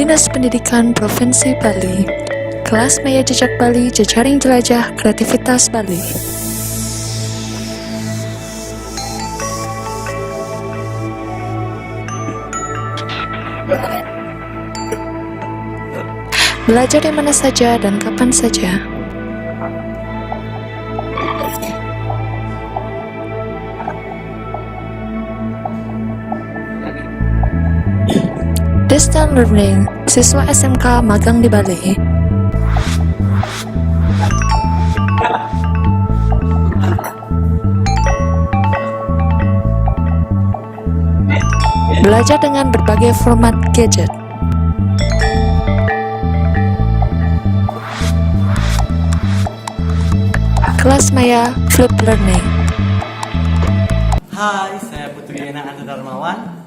Dinas Pendidikan Provinsi Bali. Kelas Maya Jejak Bali, Jejaring Jelajah Kreativitas Bali. Belajar di mana saja dan kapan saja. Distance Learning, siswa SMK magang di Bali. Belajar dengan berbagai format gadget. Kelas Maya Flip Learning. Hai, saya Putri Ena Anta Darmawan,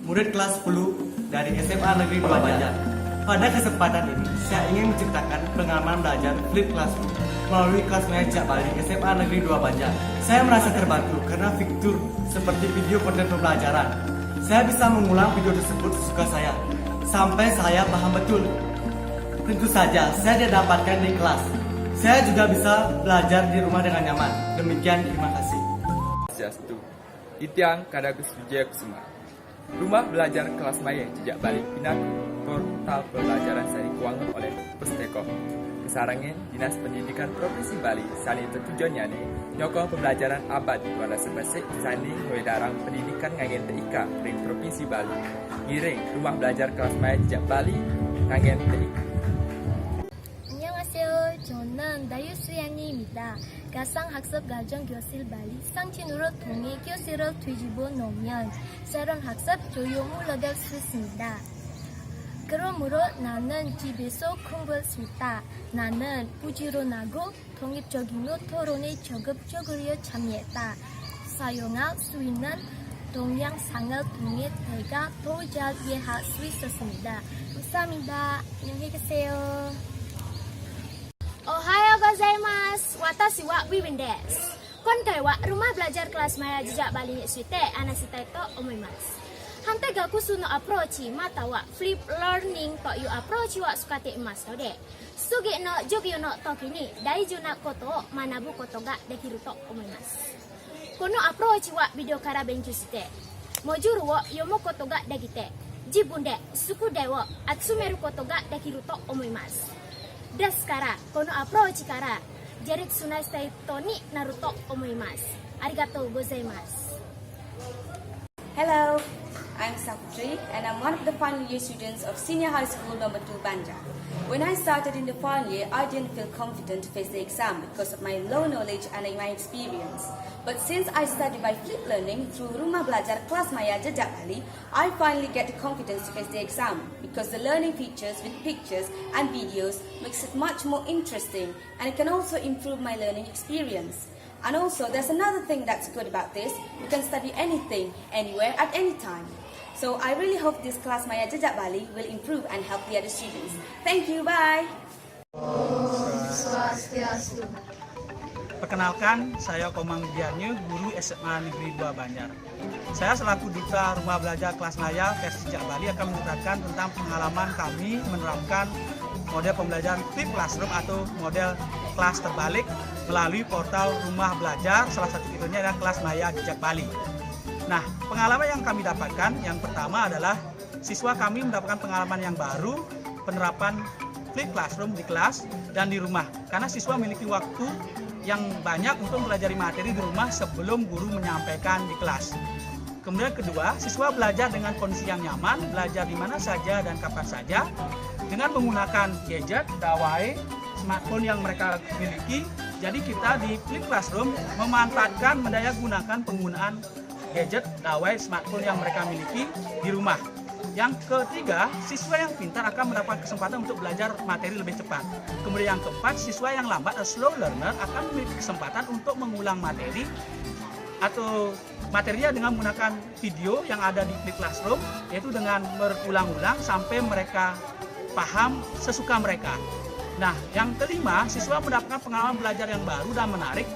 murid kelas 10 dari SMA Negeri 2 Banjar. Pada kesempatan ini, saya ingin menceritakan pengalaman belajar Flip Classroom melalui kelas Maya Jejak Bali SMA Negeri 2 Banjar. Saya merasa terbantu karena fitur seperti video konten pembelajaran. Saya bisa mengulang video tersebut sesuka saya, sampai saya paham betul. Tentu saja, saya tidak dapatkan di kelas. Saya juga bisa belajar di rumah dengan nyaman. Demikian, terima kasih. Swastiastu. Itiang Kadagus Wijaya Kusuma. Rumah Belajar Kelas Maya Jejak Bali Pinaku, portal pembelajaran seri keuangan oleh Pusteko. Kesarangan Dinas Pendidikan Provinsi Bali sani tertujuannya nih nyokong pembelajaran abad 211 sani wedarang pendidikan ngangen TIK ring Provinsi Bali. Ngiring Rumah Belajar Kelas Maya Jejak Bali ngangen TIK. 안녕하세요. 저는 나유수연입니다. 가상학습과정교실 발리 상층으로 통해 교실을 뒤집어 놓으면 새로운 학습 조형을 얻을 수 있습니다. 그러므로 나는 집에서 공부할 수 있다. 나는 부지런하고 독립적이며 토론에 적극적으로 참여했다. 사용할 수 있는 동영상을 통해 내가 더 잘 이해할 수 있었습니다. 감사합니다. 안녕히 계세요. Ohayo gozaimasu, watashi wa Wiwin desu. Konkai wa Rumah Belajar Kelas Maya Jejak Bali ni suite anashita to omoimasu. Hante ga kusu no approach mata wa flip learning to yu approach wa sukate imasu node. Sugi no jogyo no toki ni daiju na koto o manabu koto ga dekiru to omoimasu. Kono approach wa video kara benchu shite mojuru wo yomu koto ga dekite. Jibun de suku de wo atsumeru koto ga dekiru to omoimasu. Des kara, kono approach kara, jarit sunai stai toni naruto omoimasu. Arigatou gozaimasu. Hello, I'm Saputri and I'm one of the final year students of Senior High School number 2 Banjar. When I started in the final year, I didn't feel confident to face the exam because of my low knowledge and my experience. But since I studied by flip learning through Rumah Belajar Kelas Maya Jejak Bali, I finally get the confidence to face the exam because the learning features with pictures and videos makes it much more interesting and it can also improve my learning experience. And also, there's another thing that's good about this. You can study anything, anywhere, at any time. So I really hope this Kelas Maya Jejak Bali will improve and help the other students. Thank you, bye! Swastiastu. Perkenalkan, saya Komang Widiarnyo, guru SMA Negeri 2 Banjar. Saya selaku Duta Rumah Belajar Kelas Maya versi Jejak Bali akan menceritakan tentang pengalaman kami menerapkan model pembelajaran Flip Classroom atau model kelas terbalik melalui portal Rumah Belajar, salah satu fiturnya adalah Kelas Maya Jejak Bali. Nah, pengalaman yang kami dapatkan, yang pertama adalah siswa kami mendapatkan pengalaman yang baru, penerapan Flip Classroom di kelas dan di rumah. Karena siswa memiliki waktu yang banyak untuk mempelajari materi di rumah sebelum guru menyampaikan di kelas. Kemudian kedua, siswa belajar dengan kondisi yang nyaman, belajar di mana saja dan kapan saja, dengan menggunakan gadget, gawai, smartphone yang mereka miliki. Jadi kita di Flip Classroom memanfaatkan mendayagunakan penggunaan gadget, gawai, smartphone yang mereka miliki di rumah. Yang ketiga, siswa yang pintar akan mendapat kesempatan untuk belajar materi lebih cepat. Kemudian yang keempat, siswa yang lambat atau slow learner akan memiliki kesempatan untuk mengulang materi atau materinya dengan menggunakan video yang ada di Flip Classroom, yaitu dengan berulang-ulang sampai mereka paham sesuka mereka. Nah, yang kelima, siswa mendapatkan pengalaman belajar yang baru dan menarik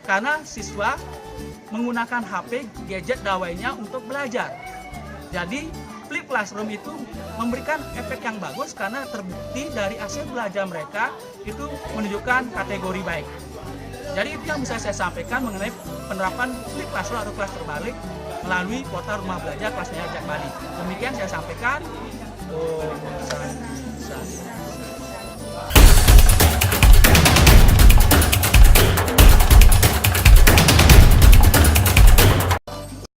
karena siswa menggunakan HP, gadget, gawainya untuk belajar. Jadi flip classroom itu memberikan efek yang bagus karena terbukti dari hasil belajar mereka itu menunjukkan kategori baik. Jadi itu yang bisa saya sampaikan mengenai penerapan flip classroom atau kelas terbalik melalui portal rumah belajar kelas Maya Jejak Bali. Demikian saya sampaikan. Om Santi Sadi.